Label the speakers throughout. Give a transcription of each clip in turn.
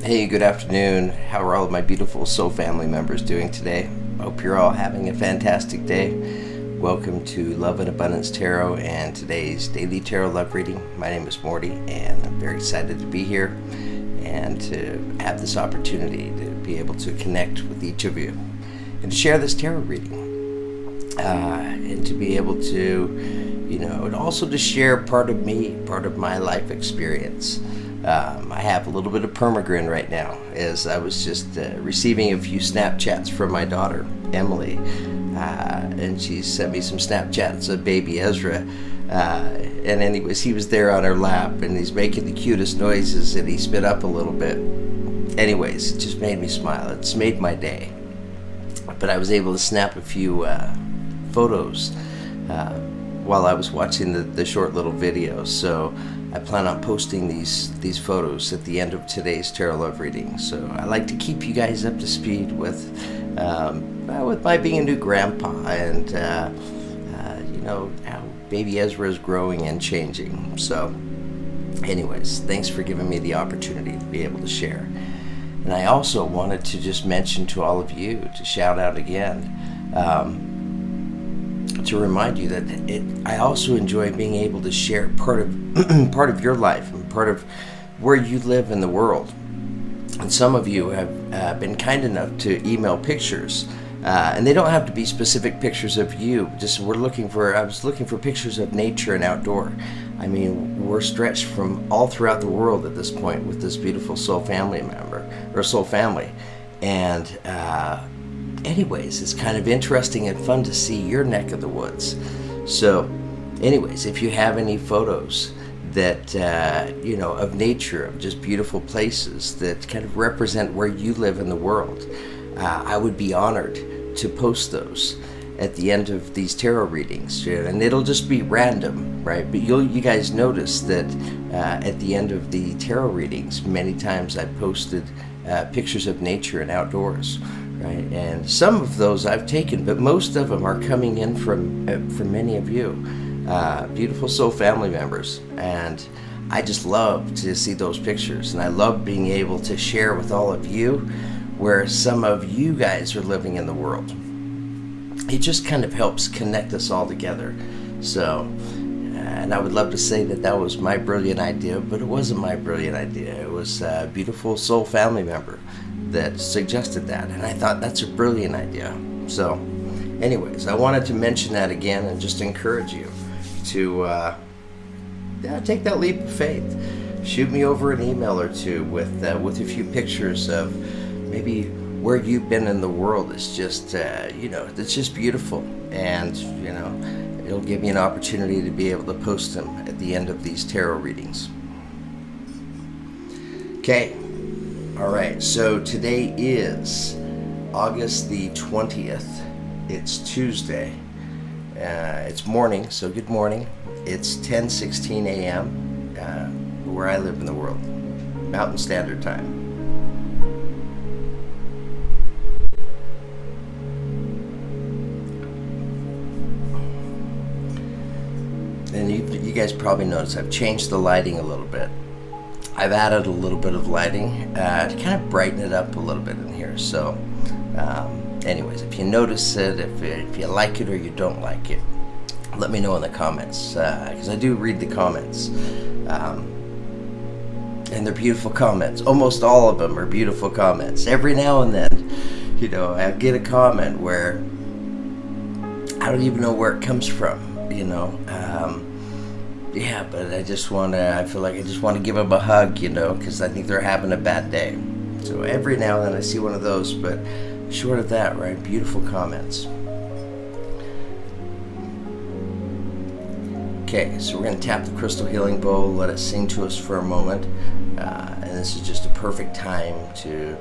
Speaker 1: Hey, good afternoon. How are all of my beautiful soul family members doing today? Hope you're all having a fantastic day. Welcome to Love and Abundance Tarot and today's daily tarot love reading. My name is Morty and I'm very excited to be here and to have this opportunity to be able to connect with each of you and to share this tarot reading. And to be able to, and also to share part of me, part of my life experience. I have a little bit of permagrin right now as I was just receiving a few Snapchats from my daughter, Emily. And she sent me some Snapchats of baby Ezra. And anyways, he was there on her lap and he's making the cutest noises and he spit up a little bit. Anyways, it just made me smile. It's made my day. But I was able to snap a few photos while I was watching the short little video. So I plan on posting these photos at the end of today's tarot love reading. So I like to keep you guys up to speed with my being a new grandpa and how baby Ezra is growing and changing. So anyways, thanks for giving me the opportunity to be able to share. And I also wanted to just mention to all of you, to shout out again, to remind you that I also enjoy being able to share part of your life and part of where you live in the world. And some of you have been kind enough to email pictures, and they don't have to be specific pictures of you. Just I was looking for pictures of nature and outdoor. I mean, we're stretched from all throughout the world at this point with this beautiful soul family member or soul family, and anyways, it's kind of interesting and fun to see your neck of the woods. So anyways, if you have any photos that of nature, of just beautiful places that kind of represent where you live in the world, I would be honored to post those at the end of these tarot readings. And it'll just be random, right? But you guys notice that at the end of the tarot readings, many times I posted pictures of nature and outdoors. Right, and some of those I've taken, but most of them are coming in from many of you, beautiful soul family members, and I just love to see those pictures, and I love being able to share with all of you where some of you guys are living in the world. It just kind of helps connect us all together. So, and I would love to say that was my brilliant idea, but it wasn't my brilliant idea. It was a beautiful soul family member that suggested that, and I thought that's a brilliant idea. So anyways, I wanted to mention that again and just encourage you to take that leap of faith. Shoot me over an email or two with a few pictures of maybe where you've been in the world. It's just it's just beautiful, and it'll give me an opportunity to be able to post them at the end of these tarot readings. Okay. All right, so today is August the 20th. It's Tuesday. It's morning, so good morning. It's 10:16 a.m. Where I live in the world, Mountain Standard Time. And you guys probably noticed I've changed the lighting a little bit. I've added a little bit of lighting to kind of brighten it up a little bit in here. So anyways, if you notice it, if you like it or you don't like it, let me know in the comments, because I do read the comments, and they're beautiful comments. Almost all of them are beautiful comments. Every now and then, I get a comment where I don't even know where it comes from, yeah, but I feel like I just want to give them a hug, because I think they're having a bad day. So every now and then I see one of those, but short of that, right, beautiful comments. Okay, so we're going to tap the crystal healing bowl, let it sing to us for a moment, and this is just a perfect time to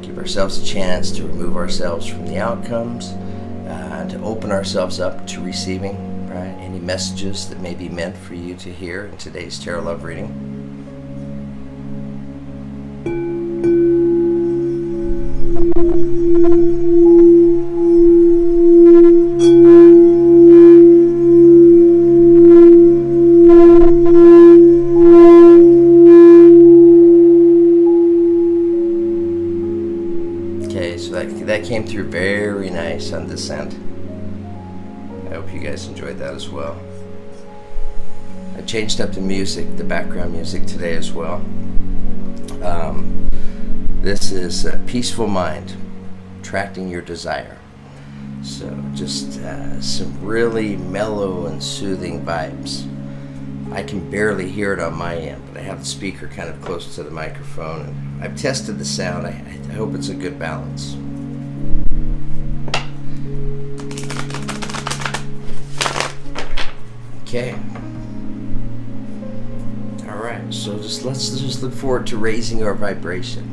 Speaker 1: give ourselves a chance to remove ourselves from the outcomes, to open ourselves up to receiving, right, any messages that may be meant for you to hear in today's tarot love reading. Okay, so that came through very nice on this end. I hope you guys enjoyed that as well. I changed up the music, the background music today as well. This is Peaceful Mind, Attracting Your Desire. So just some really mellow and soothing vibes. I can barely hear it on my end, but I have the speaker kind of close to the microphone. And I've tested the sound. I hope it's a good balance. Okay. All right. So let's just look forward to raising our vibration.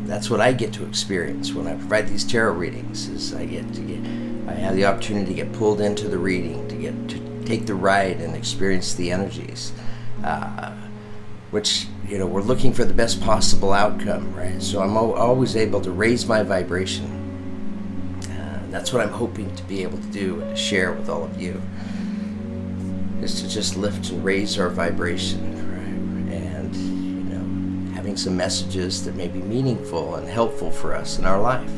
Speaker 1: That's what I get to experience when I provide these tarot readings. Is I have the opportunity to get pulled into the reading, to take the ride and experience the energies, which we're looking for the best possible outcome, right? So I'm always able to raise my vibration. That's what I'm hoping to be able to do and to share with all of you, is to just lift and raise our vibration, right? And having some messages that may be meaningful and helpful for us in our life,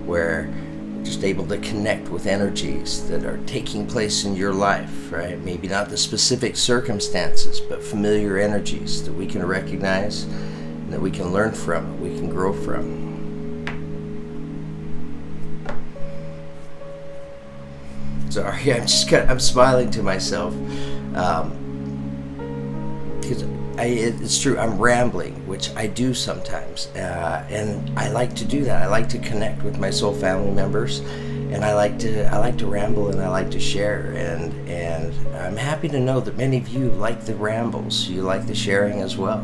Speaker 1: where we're just able to connect with energies that are taking place in your life, right? Maybe not the specific circumstances, but familiar energies that we can recognize and that we can learn from, we can grow from. Sorry, I'm smiling to myself, because it's true, I'm rambling, which I do sometimes, and I like to do that. I like to connect with my soul family members, and I like to ramble, and I like to share, and I'm happy to know that many of you like the rambles, you like the sharing as well.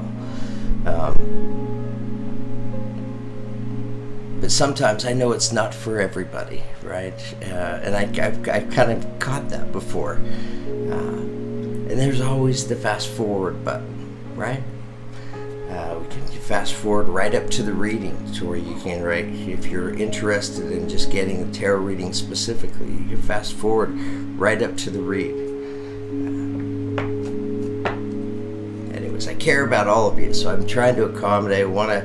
Speaker 1: But sometimes I know it's not for everybody, right? And I've kind of caught that before. And there's always the fast forward button, right? We can fast forward right up to the reading, to where you can, right? If you're interested in just getting the tarot reading specifically, you can fast forward right up to the read. Anyways, I care about all of you, so I'm trying to accommodate. I want to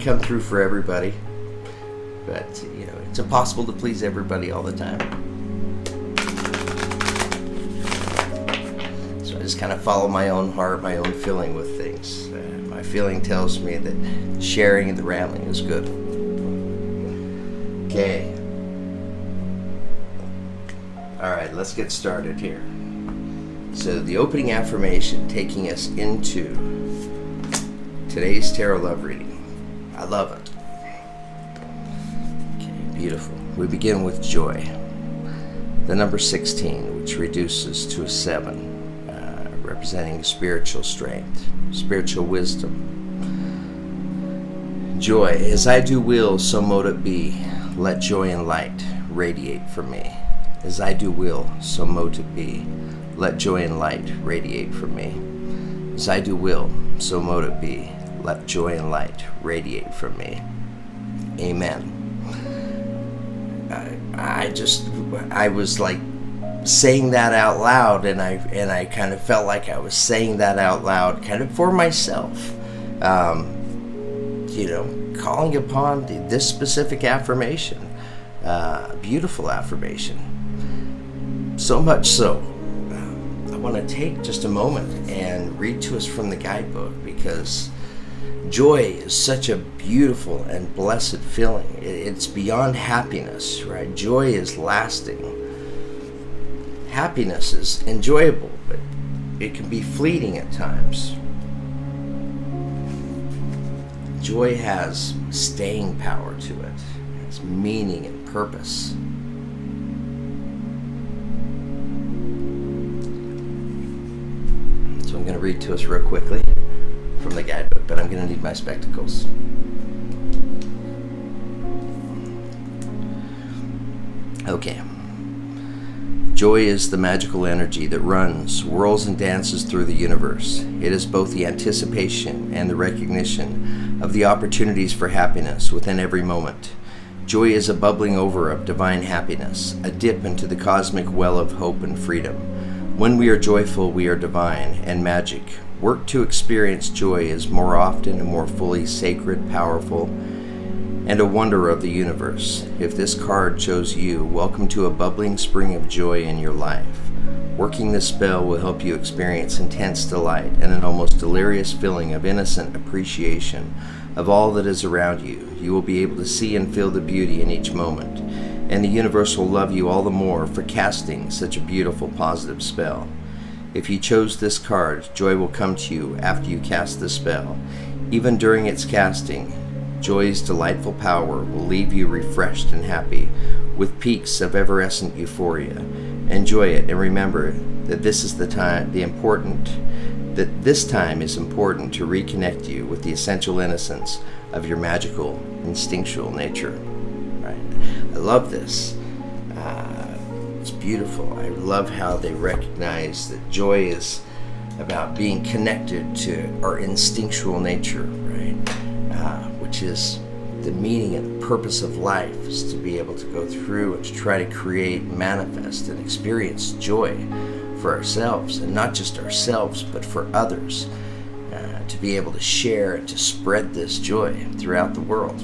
Speaker 1: come through for everybody, but it's impossible to please everybody all the time. So I just kind of follow my own heart, my own feeling with things. My feeling tells me that sharing and the rambling is good. Okay. All right, let's get started here. So the opening affirmation taking us into today's tarot love reading. I love it. Okay, beautiful. We begin with joy. The number 16, which reduces to a 7, representing spiritual strength, spiritual wisdom. Joy. As I do will, so mote it be. Let joy and light radiate from me. As I do will, so mote it be. Let joy and light radiate from me. As I do will, so mote it be. Let joy and light radiate from me. Amen. I was like saying that out loud, and I kind of felt like I was saying that out loud kind of for myself. Calling upon this specific affirmation, beautiful affirmation. So much so, I want to take just a moment and read to us from the guidebook, because joy is such a beautiful and blessed feeling. It's beyond happiness, right? Joy is lasting. Happiness is enjoyable, but it can be fleeting at times. Joy has staying power to it. It has meaning and purpose. So I'm going to read to us real quickly from the guidebook, but I'm going to need my spectacles. Okay. Joy is the magical energy that runs, whirls, and dances through the universe. It is both the anticipation and the recognition of the opportunities for happiness within every moment. Joy is a bubbling over of divine happiness, a dip into the cosmic well of hope and freedom. When we are joyful, we are divine and magic. Work to experience joy is more often and more fully sacred, powerful, and a wonder of the universe. If this card chose you, welcome to a bubbling spring of joy in your life. Working this spell will help you experience intense delight and an almost delirious feeling of innocent appreciation of all that is around you. You will be able to see and feel the beauty in each moment, and the universe will love you all the more for casting such a beautiful, positive spell. If you chose this card, joy will come to you after you cast the spell. Even during its casting, joy's delightful power will leave you refreshed and happy, with peaks of evanescent euphoria. Enjoy it, and remember that this time is important to reconnect you with the essential innocence of your magical, instinctual nature. Right? I love this. It's beautiful. I love how they recognize that joy is about being connected to our instinctual nature, right? Which is the meaning and the purpose of life, is to be able to go through and to try to create, manifest, and experience joy for ourselves, and not just ourselves, but for others, to be able to share and to spread this joy throughout the world.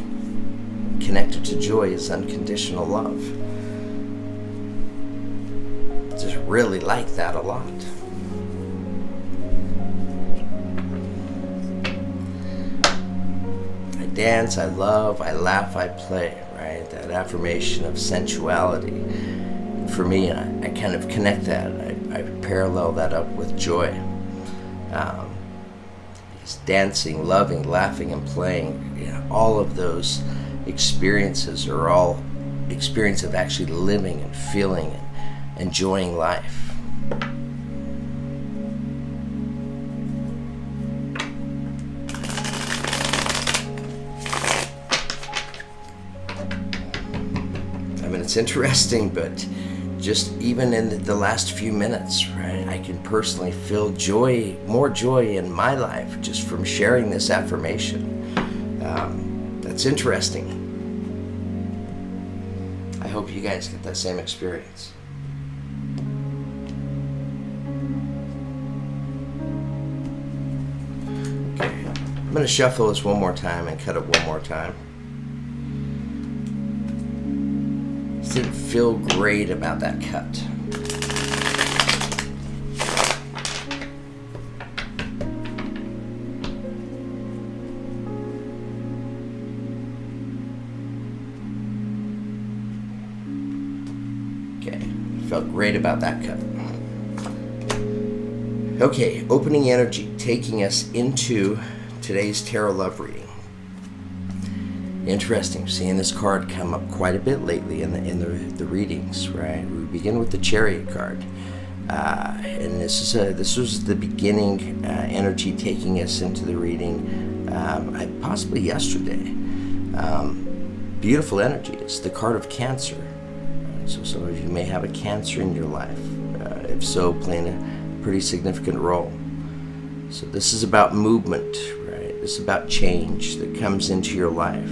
Speaker 1: Connected to joy is unconditional love. Just really like that a lot. I dance, I love, I laugh, I play, right? That affirmation of sensuality. For me, I kind of connect that. I parallel that up with joy. It's dancing, loving, laughing, and playing. You know, all of those experiences are all experience of actually living and feeling and enjoying life. I mean, it's interesting, but just even in the last few minutes, right, I can personally feel joy, more joy in my life just from sharing this affirmation. That's interesting. I hope you guys get that same experience. Okay, I'm going to shuffle this one more time and cut it one more time. Didn't feel great about that cut. Okay, felt great about that cut. Okay, opening energy taking us into today's tarot love reading. Interesting, seeing this card come up quite a bit lately in the readings, right? We begin with the Chariot card, and this was the beginning energy taking us into the reading, possibly yesterday. Beautiful energy. It's the card of Cancer. So some of you may have a Cancer in your life, if so, playing a pretty significant role. So this is about movement, right? This is about change that comes into your life.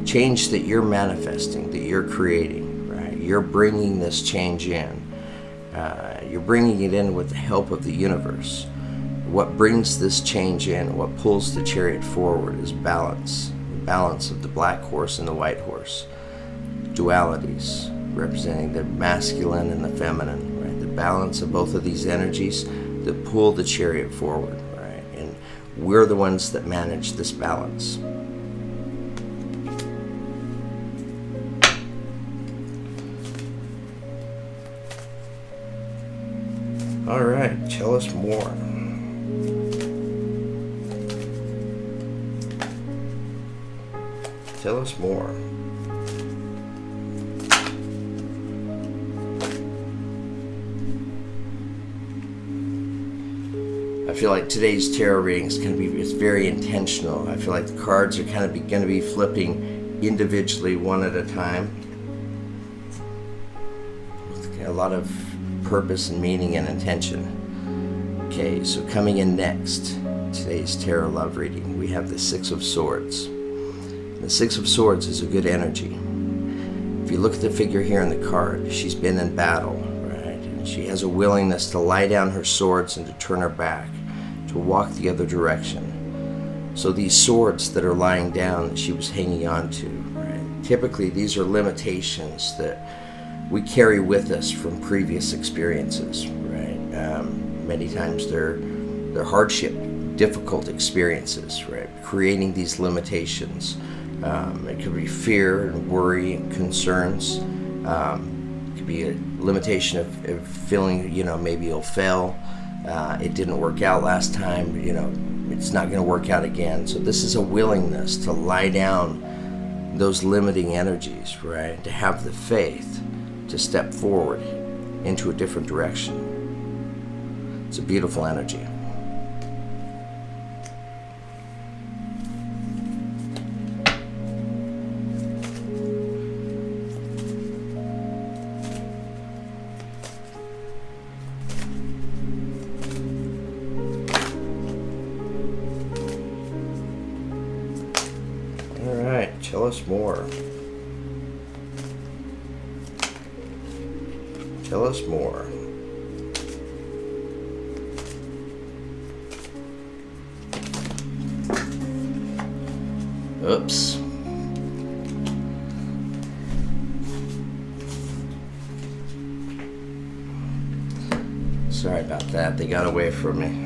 Speaker 1: Change that you're manifesting, that you're creating, right? You're bringing this change in. You're bringing it in with the help of the universe. What brings this change in, what pulls the chariot forward is balance. The balance of the black horse and the white horse. Dualities, representing the masculine and the feminine, right? The balance of both of these energies that pull the chariot forward, right? And we're the ones that manage this balance. All right, tell us more. Tell us more. I feel like today's tarot reading is going to be, it's very intentional. I feel like the cards are kind of going to be flipping individually, one at a time, with a lot of purpose and meaning and intention. Okay, so coming in next, today's tarot love reading, we have the Six of Swords. The Six of Swords is a good energy. If you look at the figure here in the card, she's been in battle, right? And she has a willingness to lie down her swords and to turn her back, to walk the other direction. So these swords that are lying down that she was hanging on to, right? Typically, these are limitations that we carry with us from previous experiences, right? Many times they're hardship, difficult experiences, right? Creating these limitations. It could be fear and worry and concerns. It could be a limitation of feeling, maybe you'll fail. It didn't work out last time, it's not going to work out again. So this is a willingness to lie down those limiting energies, right? To have the faith to step forward into a different direction. It's a beautiful energy. All right, tell us more. Tell us more. Oops. Sorry about that. They got away from me.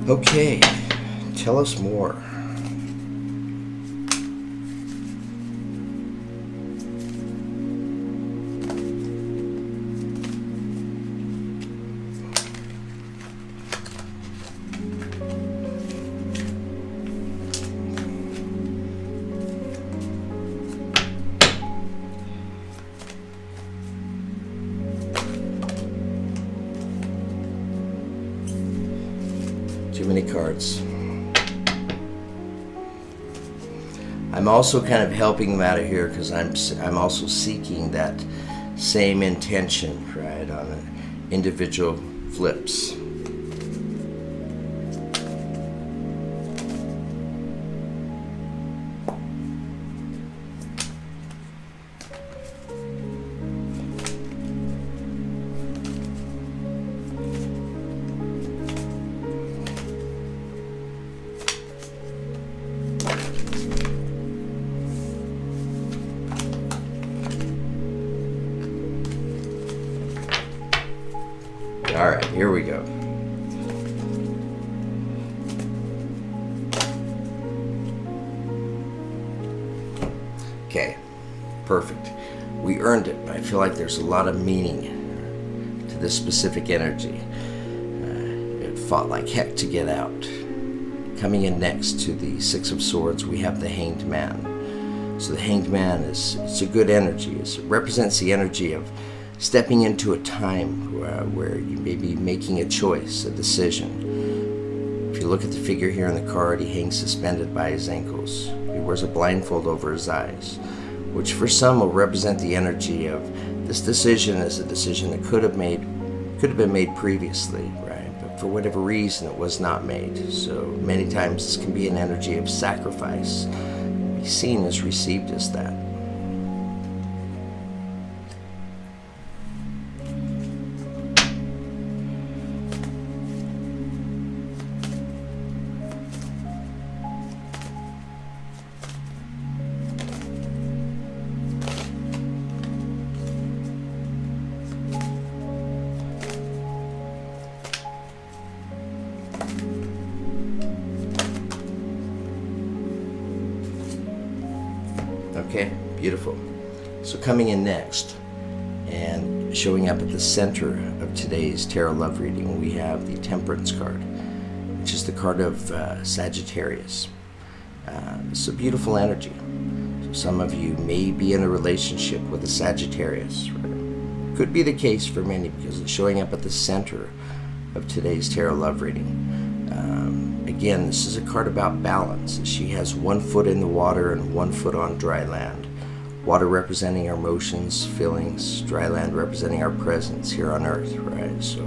Speaker 1: Okay, tell us more. Too many cards. I'm also kind of helping them out of here because I'm also seeking that same intention, right, on individual flips. All right, here we go. Okay, perfect. We earned it. I feel like there's a lot of meaning to this specific energy. It fought like heck to get out. Coming in next to the Six of Swords, we have the Hanged Man. So the Hanged Man it's a good energy. It represents the energy of stepping into a time where you may be making a choice, a decision. If you look at the figure here in the card, he hangs suspended by his ankles. He wears a blindfold over his eyes, which for some will represent the energy of this decision is a decision that could have been made previously, right? But for whatever reason, it was not made. So many times this can be an energy of sacrifice. Be seen as received as that. Okay, beautiful. So coming in next and showing up at the center of today's tarot love reading, we have the Temperance card, which is the card of Sagittarius. It's a beautiful energy. So some of you may be in a relationship with a Sagittarius. Right? Could be the case for many because it's showing up at the center of today's tarot love reading. Again, this is a card about balance. She has 1 foot in the water and 1 foot on dry land. Water representing our emotions, feelings, dry land representing our presence here on earth, right? So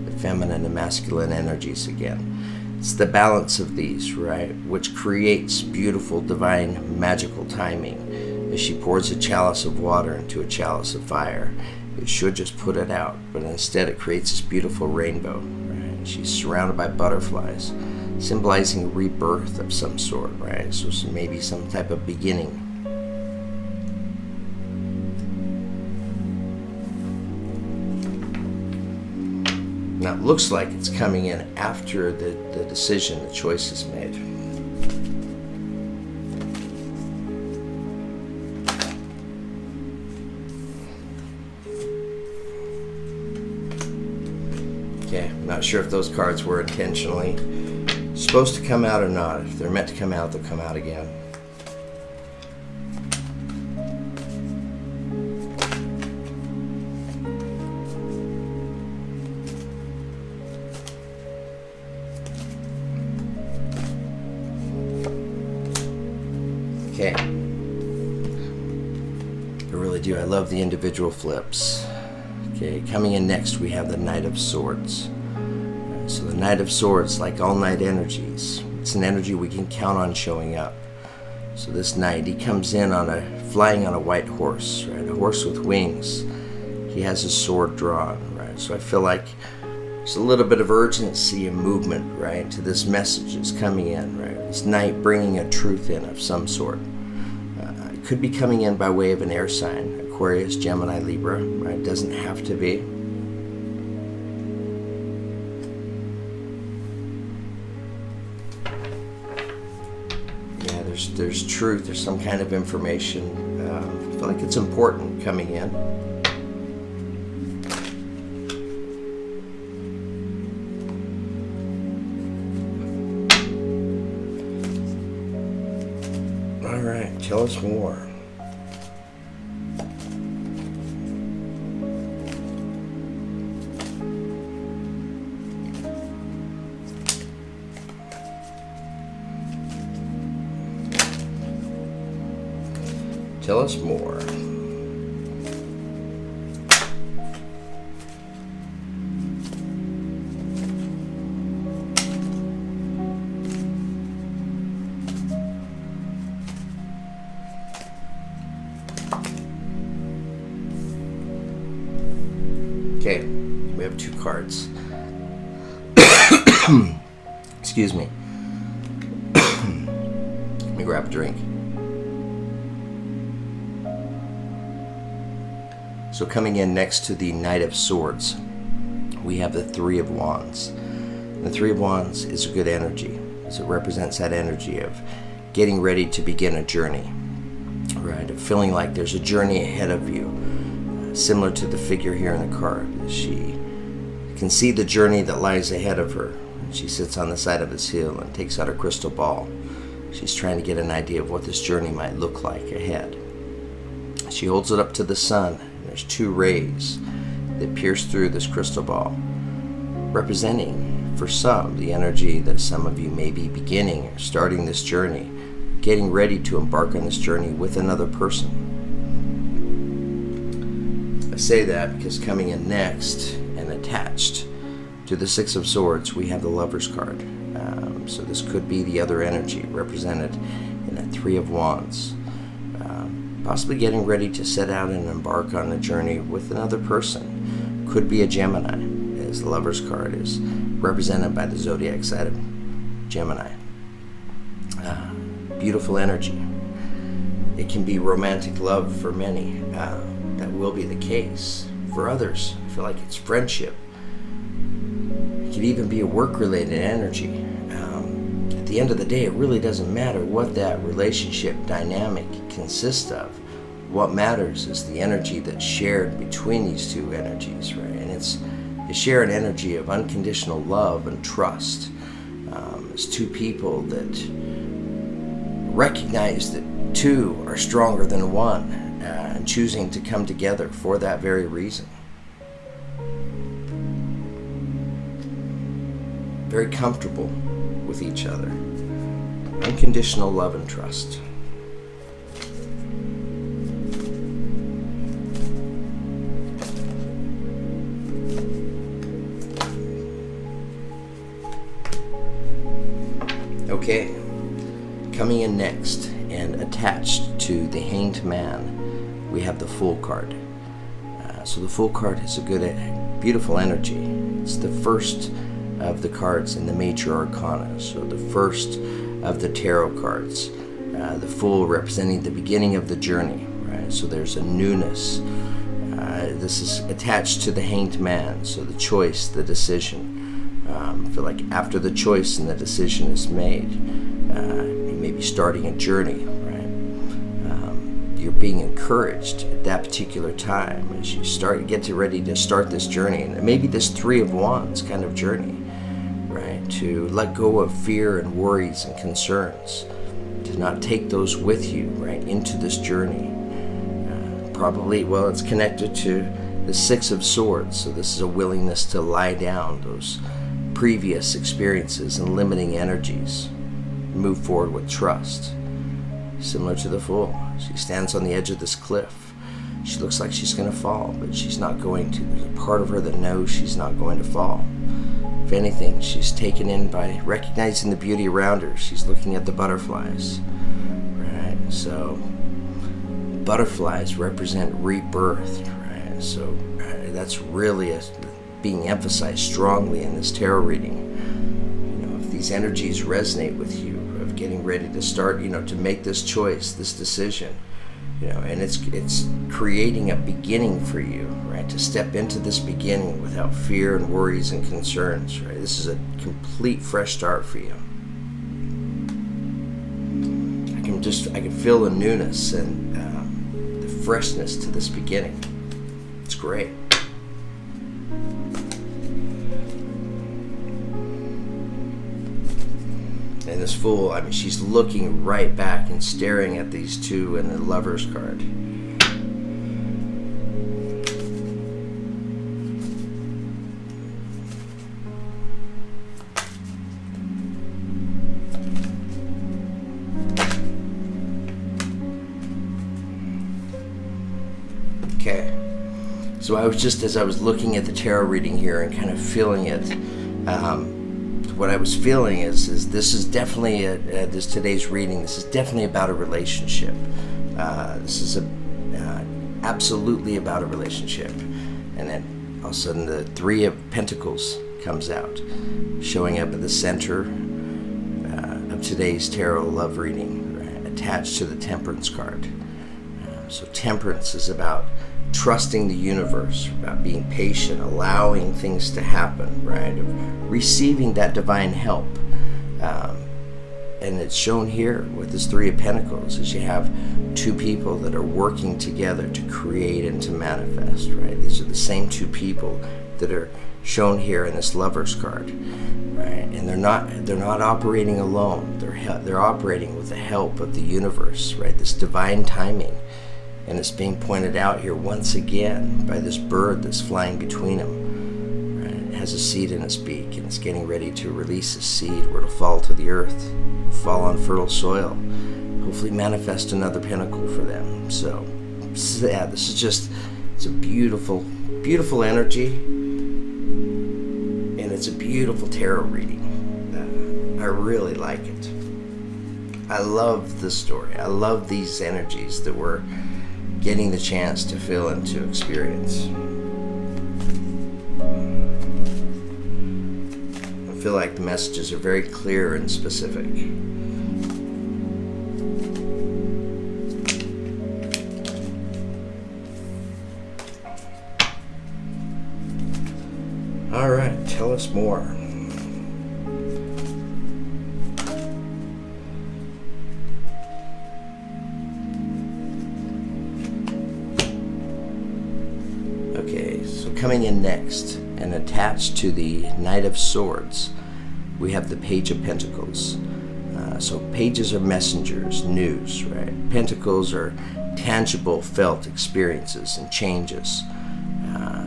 Speaker 1: the feminine and masculine energies again. It's the balance of these, right, which creates beautiful, divine, magical timing as she pours a chalice of water into a chalice of fire. it should just put it out, but instead it creates this beautiful rainbow. Right? She's surrounded by butterflies, symbolizing rebirth of some sort, right? So maybe some type of beginning. Now it looks like it's coming in after the decision, the choice is made. Okay, I'm not sure if those cards were intentionally supposed to come out or not. If they're meant to come out, they'll come out again. Okay. I really do. I love the individual flips. Okay, coming in next we have the Knight of Swords. So the Knight of Swords, like all Knight energies, it's an energy we can count on showing up. So this Knight, he comes in flying on a white horse, right? A horse with wings. He has his sword drawn, right? So I feel like there's a little bit of urgency and movement, right, to this message that's coming in, right? This Knight bringing a truth in of some sort. It could be coming in by way of an air sign, Aquarius, Gemini, Libra, right? It doesn't have to be. Yeah, there's truth, there's some kind of information. I feel like it's important coming in. All right, tell us more. Tell us more. Okay, we have two cards. Excuse me. Let me grab a drink. So coming in next to the Knight of Swords, we have the Three of Wands. And the Three of Wands is a good energy, as it represents that energy of getting ready to begin a journey, right? Of feeling like there's a journey ahead of you, similar to the figure here in the card. She can see the journey that lies ahead of her. She sits on the side of his hill and takes out her crystal ball. She's trying to get an idea of what this journey might look like ahead. She holds it up to the sun. There's two rays that pierce through this crystal ball, representing for some the energy that some of you may be beginning or starting this journey, getting ready to embark on this journey with another person. I say that because coming in next and attached to the Six of Swords, we have the Lover's card. So this could be the other energy represented in that Three of Wands. Possibly getting ready to set out and embark on a journey with another person. Could be a Gemini, as the Lover's card is represented by the zodiac side of Gemini. Beautiful energy. It can be romantic love for many. That will be the case. For others, I feel like it's friendship. It could even be a work-related energy. At the end of the day, it really doesn't matter what that relationship dynamic consists of. What matters is the energy that's shared between these two energies, right? And it's you share an energy of unconditional love and trust. It's two people that recognize that two are stronger than one, and choosing to come together for that very reason. Very comfortable with each other. Unconditional love and trust. Okay, coming in next and attached to the Hanged Man, we have the Fool card. So the Fool card has a good, beautiful energy. It's the first of the cards in the major arcana, so the first of the tarot cards. The Fool representing the beginning of the journey, right? So there's a newness. This is attached to the Hanged Man, so the choice, the decision. I feel like after the choice and the decision is made, you may be starting a journey, right? You're being encouraged at that particular time as you get ready to start this journey, and maybe this Three of Wands kind of journey, right? To let go of fear and worries and concerns, to not take those with you, right, into this journey. Probably, well, it's connected to the Six of Swords, so this is a willingness to lie down those previous experiences and limiting energies, move forward with trust. Similar to the Fool, she stands on the edge of this cliff. She looks like she's going to fall, but she's not going to. There's a part of her that knows she's not going to fall. If anything, she's taken in by recognizing the beauty around her. She's looking at the butterflies, right? So butterflies represent rebirth, right? So that's really being emphasized strongly in this tarot reading. You know, if these energies resonate with you, of getting ready to start, you know, to make this choice, this decision, you know, and it's creating a beginning for you, right? To step into this beginning without fear and worries and concerns, right? This is a complete fresh start for you. I can feel the newness and the freshness to this beginning. It's great. And this Fool, I mean, she's looking right back and staring at these two in the Lover's card. Okay. So as I was looking at the tarot reading here and kind of feeling it, what I was feeling is this is definitely today's reading. This is definitely about a relationship. This is absolutely about a relationship. And then all of a sudden the Three of Pentacles comes out, showing up at the center of today's tarot love reading, right, attached to the Temperance card. So Temperance is about trusting the universe, about being patient, allowing things to happen, right? Of receiving that divine help. And it's shown here with this Three of Pentacles, as you have two people that are working together to create and to manifest, right? These are the same two people that are shown here in this Lover's card, right? And they're not operating alone. They're operating with the help of the universe, right? This divine timing. And it's being pointed out here once again by this bird that's flying between them. Right? It has a seed in its beak, and it's getting ready to release a seed where it'll fall to the earth, fall on fertile soil, hopefully manifest another pentacle for them. So yeah, it's a beautiful, beautiful energy, and it's a beautiful tarot reading. I really like it. I love the story. I love these energies that we're getting the chance to feel and to experience. I feel like the messages are very clear and specific. All right, tell us more. Okay, so coming in next and attached to the Knight of Swords, we have the Page of Pentacles. So pages are messengers, news, right? Pentacles are tangible, felt experiences and changes.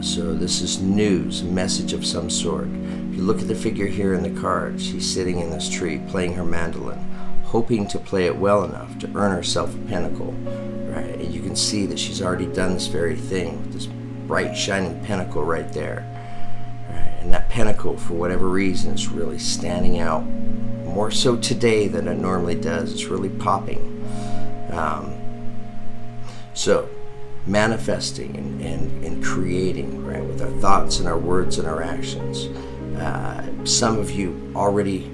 Speaker 1: So this is news, a message of some sort. If you look at the figure here in the card, she's sitting in this tree playing her mandolin, hoping to play it well enough to earn herself a pentacle, right? And you can see that she's already done this very thing with this bright shining pentacle right there, right? And that pentacle, for whatever reason, is really standing out more so today than it normally does. It's really popping. So manifesting and creating, right, with our thoughts and our words and our actions. Some of you already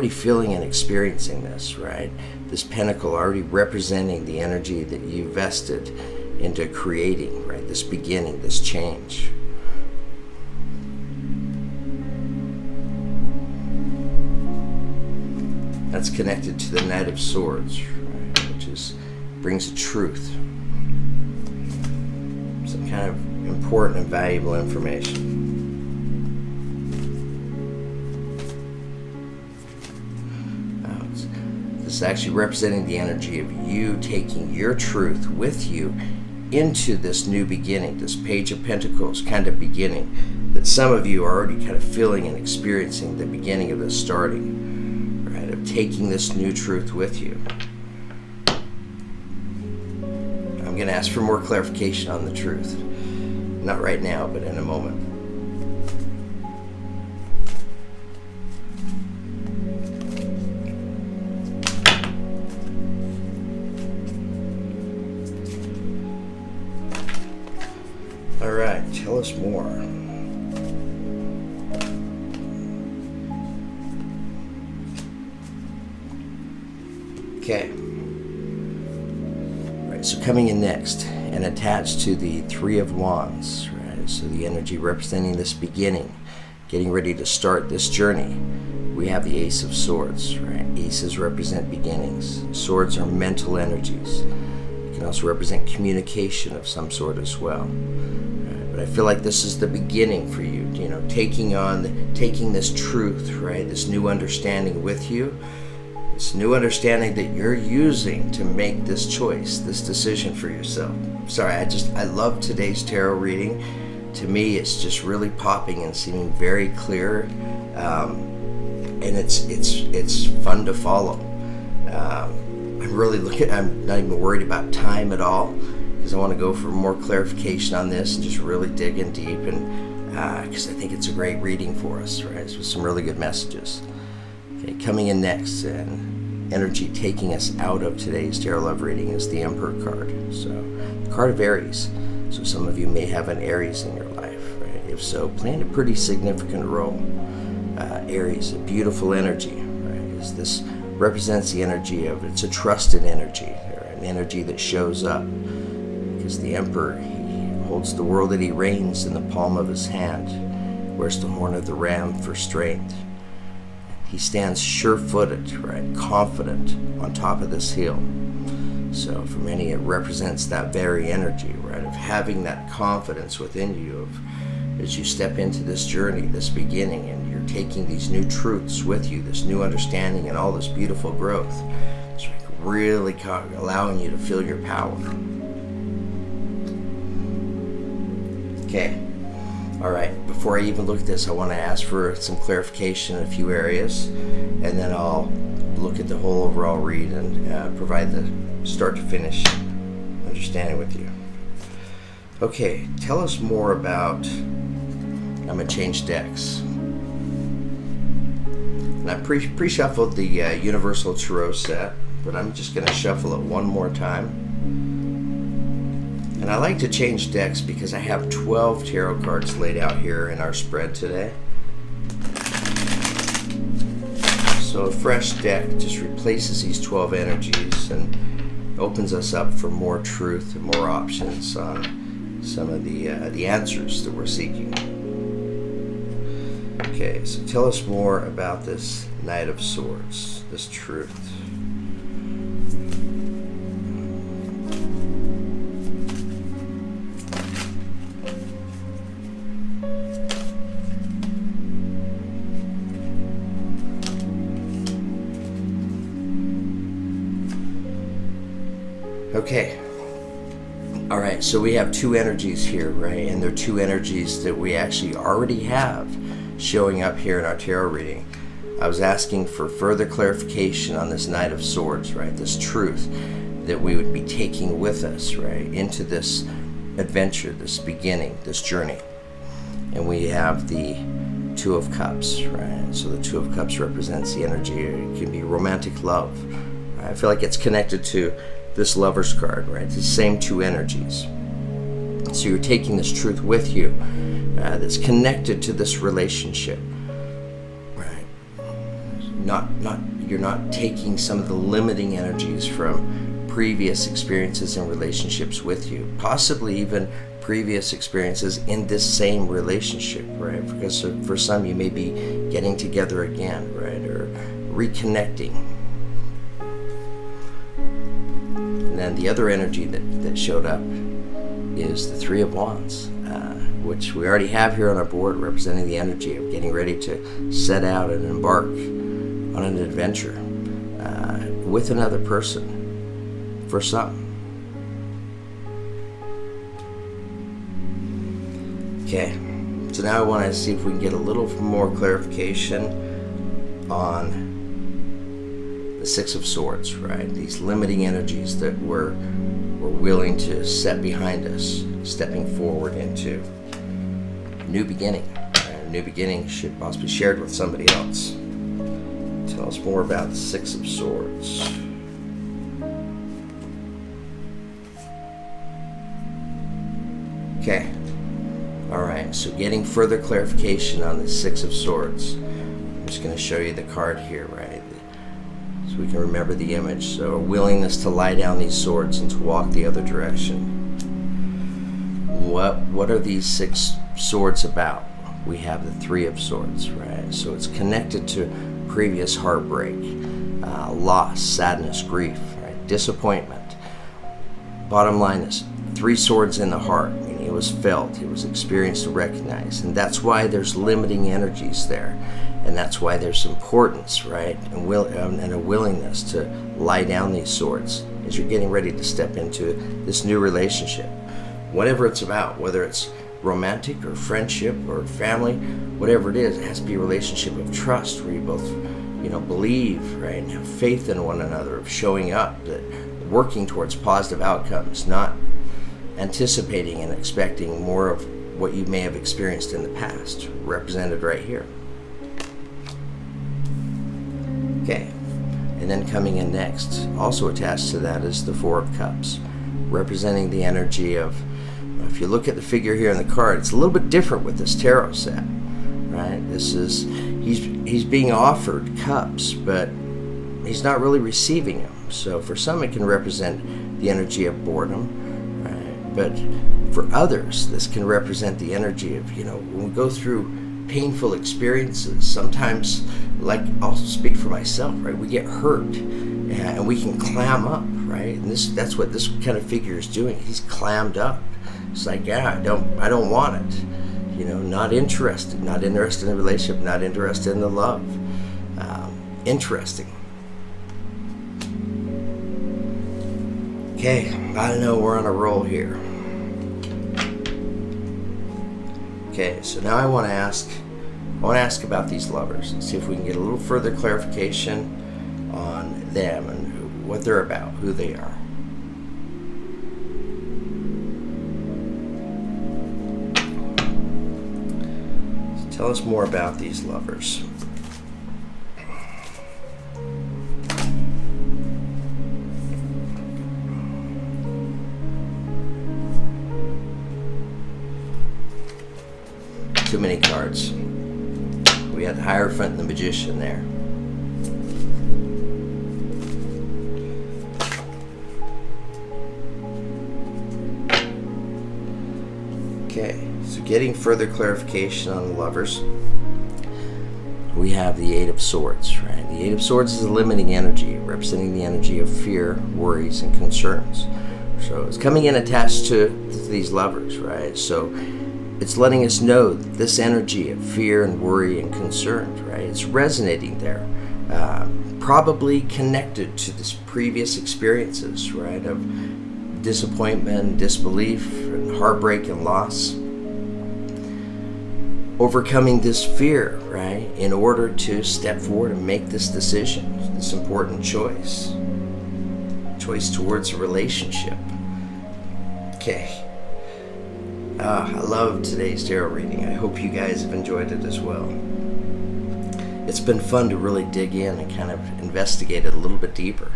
Speaker 1: feeling and experiencing this, right? This pentacle already representing the energy that you vested into creating, right? This beginning, this change. That's connected to the Knight of Swords, right? Which brings a truth, some kind of important and valuable information. This is actually representing the energy of you taking your truth with you into this new beginning, this Page of Pentacles kind of beginning that some of you are already kind of feeling and experiencing the beginning of this starting, right, of taking this new truth with you. I'm going to ask for more clarification on the truth. Not right now, but in a moment. All right, tell us more. Okay. All right, so coming in next and attached to the Three of Wands, right? So the energy representing this beginning, getting ready to start this journey. We have the Ace of Swords, right? Aces represent beginnings. Swords are mental energies. It can also represent communication of some sort as well. But I feel like this is the beginning for you, taking this truth, right? This new understanding with you, this new understanding that you're using to make this choice, this decision for yourself. Sorry, I love today's tarot reading. To me, it's just really popping and seeming very clear, and it's fun to follow. I'm not even worried about time at all, because I want to go for more clarification on this and just really dig in deep, and because I think it's a great reading for us, right? With some really good messages. Okay, coming in next, and energy taking us out of today's tarot love reading is the Emperor card. So, the card of Aries. So some of you may have an Aries in your life, right? If so, playing a pretty significant role. Aries, a beautiful energy, right? This represents the energy of, it's a trusted energy, or an energy that shows up. Because the Emperor, he holds the world that he reigns in the palm of his hand, wears the horn of the ram for strength. He stands sure-footed, right, confident on top of this hill. So for many, it represents that very energy, right, of having that confidence within you as you step into this journey, this beginning, and you're taking these new truths with you, this new understanding and all this beautiful growth. It's really allowing you to feel your power. Okay. All right. Before I even look at this, I want to ask for some clarification in a few areas, and then I'll look at the whole overall read and provide the start to finish understanding with you. Okay. Tell us more about, I'm going to change decks. And I pre-shuffled the Universal Tarot set, but I'm just going to shuffle it one more time. And I like to change decks because I have 12 tarot cards laid out here in our spread today. So a fresh deck just replaces these 12 energies and opens us up for more truth and more options on some of the answers that we're seeking. Okay, so tell us more about this Knight of Swords, this truth. Okay. All right, so we have two energies here, right? And they're two energies that we actually already have showing up here in our tarot reading. I was asking for further clarification on this Knight of Swords, right? This truth that we would be taking with us, right? Into this adventure, this beginning, this journey. And we have the Two of Cups, right? So the Two of Cups represents the energy. It can be romantic love. Right? I feel like it's connected to this Lover's card, right? It's the same two energies. So you're taking this truth with you that's connected to this relationship, right? You're not taking some of the limiting energies from previous experiences and relationships with you, possibly even previous experiences in this same relationship, right? Because for some, you may be getting together again, right? Or reconnecting. And then the other energy that showed up is the Three of Wands, which we already have here on our board, representing the energy of getting ready to set out and embark on an adventure with another person for some. Okay, so now I want to see if we can get a little more clarification on the Six of Swords, right? These limiting energies that we're willing to set behind us, stepping forward into a new beginning. A new beginning should also be shared with somebody else. Tell us more about the Six of Swords. Okay. All right, so getting further clarification on the Six of Swords. I'm just going to show you the card here, right? So we can remember the image. So a willingness to lie down these swords and to walk the other direction. What are these six swords about? We have the Three of Swords, right? So it's connected to previous heartbreak, loss, sadness, grief, right? Disappointment. Bottom line is three swords in the heart. It was felt, it was experienced and recognized, and that's why there's limiting energies there, and that's why there's importance, right, and a willingness to lie down these swords as you're getting ready to step into this new relationship, whatever it's about, whether it's romantic or friendship or family, whatever it is. It has to be a relationship of trust where you both, believe, right, and have faith in one another, of showing up, that working towards positive outcomes, not anticipating and expecting more of what you may have experienced in the past, represented right here. Okay, and then coming in next, also attached to that, is the Four of Cups, representing the energy of, if you look at the figure here in the card, it's a little bit different with this tarot set, right? This is, he's being offered cups, but he's not really receiving them. So for some, it can represent the energy of boredom, but for others, this can represent the energy of, when we go through painful experiences, sometimes, like I'll speak for myself, right, we get hurt and we can clam up, right? And that's what this kind of figure is doing. He's clammed up. It's like, yeah, I don't want it. Not interested in the relationship, not interested in the love. Interesting. Okay, I know we're on a roll here. Okay, so now I want to ask about these lovers and see if we can get a little further clarification on them and what they're about, who they are. So tell us more about these lovers. Too many cards. We had the Hierophant and the Magician there. Okay, so getting further clarification on the lovers, we have the Eight of Swords, right? The Eight of Swords is a limiting energy, representing the energy of fear, worries, and concerns. So it's coming in attached to these lovers, right? So it's letting us know that this energy of fear and worry and concern, right, it's resonating there, probably connected to this previous experiences, right, of disappointment, disbelief, and heartbreak and loss. Overcoming this fear, right, in order to step forward and make this decision, this important choice towards a relationship. Okay. I love today's tarot reading. I hope you guys have enjoyed it as well. It's been fun to really dig in and kind of investigate it a little bit deeper.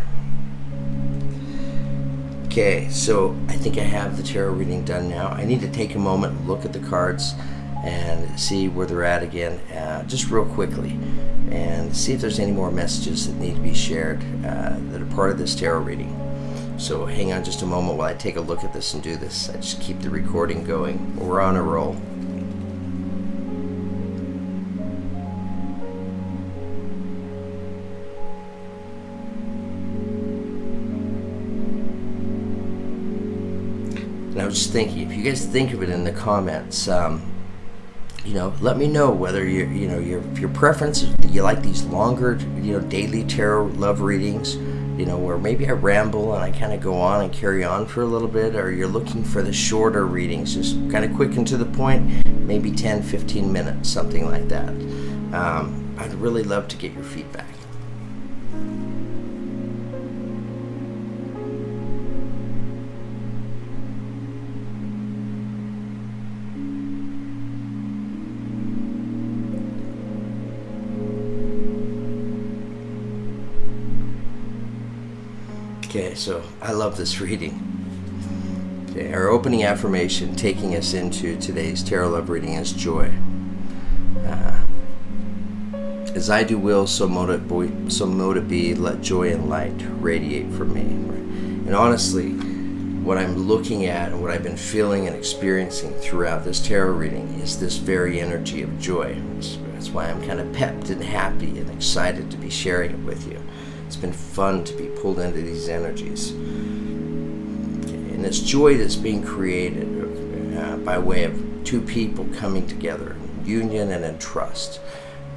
Speaker 1: Okay, so I think I have the tarot reading done now. I need to take a moment and look at the cards and see where they're at again, just real quickly, and see if there's any more messages that need to be shared that are part of this tarot reading. So hang on just a moment while I take a look at this and do this. I just keep the recording going. We're on a roll. And I was just thinking, if you guys think of it in the comments, let me know whether your preference is, you like these longer, daily tarot love readings, where maybe I ramble and I kind of go on and carry on for a little bit, or you're looking for the shorter readings, just kind of quick and to the point, maybe 10, 15 minutes, something like that. I'd really love to get your feedback. Okay, so I love this reading. Okay, our opening affirmation taking us into today's tarot love reading is joy. As I do will, so mote it be, let joy and light radiate from me. And honestly, what I'm looking at and what I've been feeling and experiencing throughout this tarot reading is this very energy of joy. That's why I'm kind of pepped and happy and excited to be sharing it with you. It's been fun to be pulled into these energies. And it's joy that's being created by way of two people coming together in union and in trust,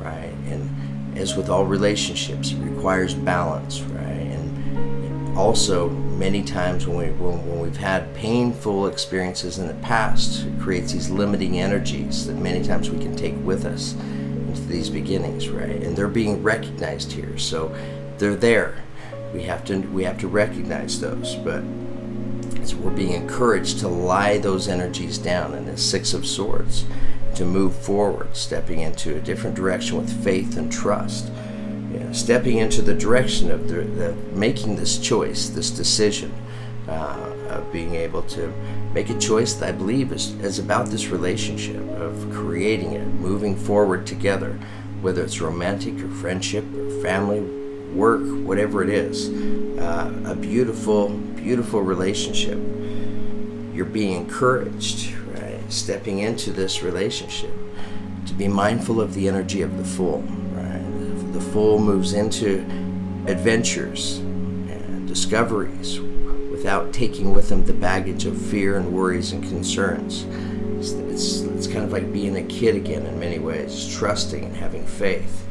Speaker 1: right? And as with all relationships, it requires balance, right? And also, many times when we've had painful experiences in the past, it creates these limiting energies that many times we can take with us into these beginnings, right? And they're being recognized here. So they're there. We have to recognize those, but we're being encouraged to lie those energies down in the Six of Swords, to move forward, stepping into a different direction with faith and trust. Stepping into the direction of the making this choice, this decision, of being able to make a choice that I believe is about this relationship, of creating it, moving forward together, whether it's romantic or friendship or family, work, whatever it is, a beautiful, beautiful relationship. You're being encouraged, right, stepping into this relationship, to be mindful of the energy of the Fool, right? The Fool moves into adventures and discoveries without taking with them the baggage of fear and worries and concerns. It's kind of like being a kid again in many ways, trusting and having faith.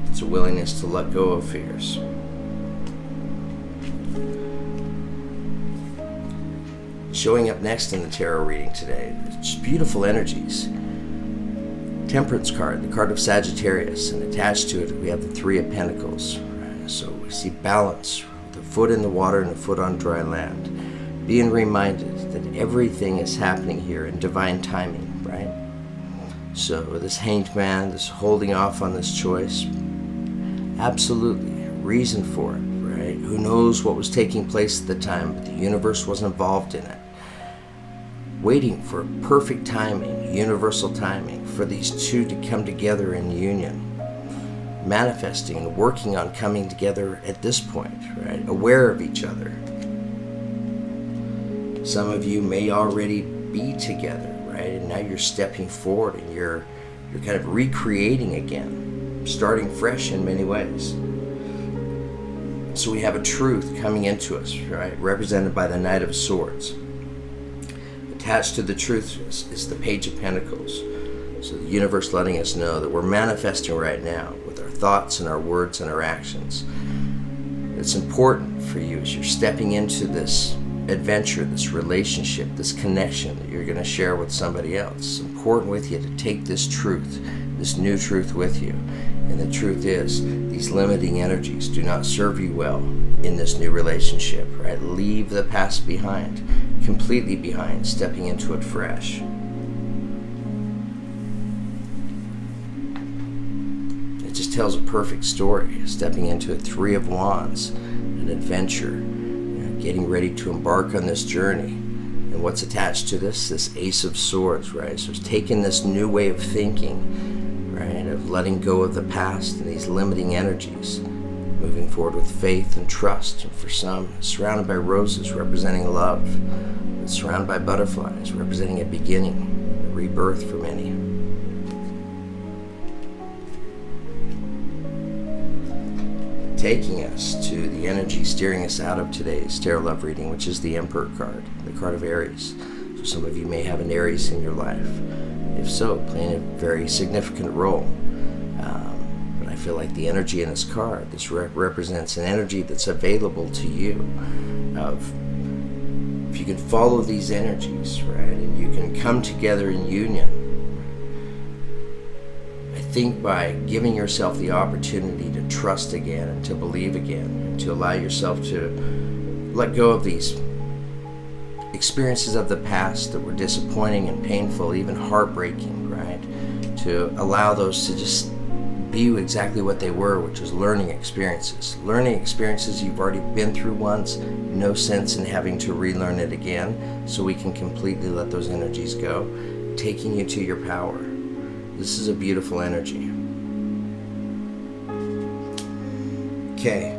Speaker 1: It's a willingness to let go of fears. Showing up next in the tarot reading today, it's beautiful energies. Temperance card, the card of Sagittarius, and attached to it we have the Three of Pentacles. Right? So we see balance, the foot in the water and the foot on dry land. Being reminded that everything is happening here in divine timing, right? So this Hanged Man, this holding off on this choice, absolutely a reason for it, right? Who knows what was taking place at the time, but the universe was involved in it. Waiting for perfect timing, universal timing, for these two to come together in union. Manifesting and working on coming together at this point, right? Aware of each other. Some of you may already be together, right? And now you're stepping forward and you're kind of recreating again, starting fresh in many ways. So we have a truth coming into us, right? Represented by the Knight of Swords. Attached to the truth is the Page of Pentacles. So the universe letting us know that we're manifesting right now with our thoughts and our words and our actions. It's important for you as you're stepping into this adventure, this relationship, this connection that you're going to share with somebody else. It's important with you to take this truth, this new truth with you. And the truth is, these limiting energies do not serve you well in this new relationship, right? Leave the past behind, completely behind, stepping into it fresh. It just tells a perfect story, stepping into a Three of Wands, an adventure, getting ready to embark on this journey. And what's attached to this Ace of Swords, right? So it's taking this new way of thinking, right, of letting go of the past and these limiting energies, moving forward with faith and trust. And for some, surrounded by roses representing love, and surrounded by butterflies representing a beginning, a rebirth for many. Taking us to the energy steering us out of today's tarot love reading, which is the Emperor card, the card of Aries. So some of you may have an Aries in your life. If so, playing a very significant role. But I feel like the energy in this card, this represents an energy that's available to you. If you can follow these energies, right, and you can come together in union, I think by giving yourself the opportunity to trust again and to believe again and to allow yourself to let go of these experiences of the past that were disappointing and painful, even heartbreaking, right? To allow those to just be exactly what they were, which was learning experiences. Learning experiences you've already been through once, no sense in having to relearn it again, so we can completely let those energies go, taking you to your power. This is a beautiful energy. Okay,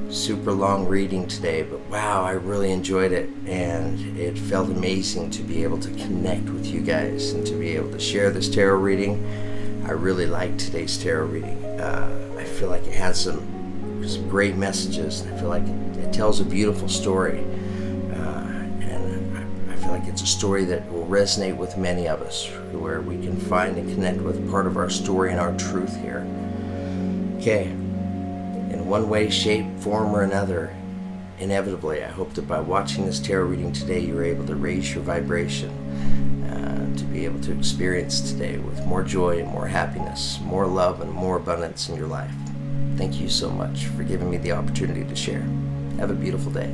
Speaker 1: super long reading today, but wow, I really enjoyed it, and it felt amazing to be able to connect with you guys and to be able to share this tarot reading. I really liked today's tarot reading. I feel like it has some great messages. I feel like it tells a beautiful story, and I feel like it's a story that will resonate with many of us, where we can find and connect with part of our story and our truth here. Okay, in one way, shape, form, or another, inevitably, I hope that by watching this tarot reading today, you're able to raise your vibration, to be able to experience today with more joy and more happiness, more love and more abundance in your life. Thank you so much for giving me the opportunity to share. Have a beautiful day.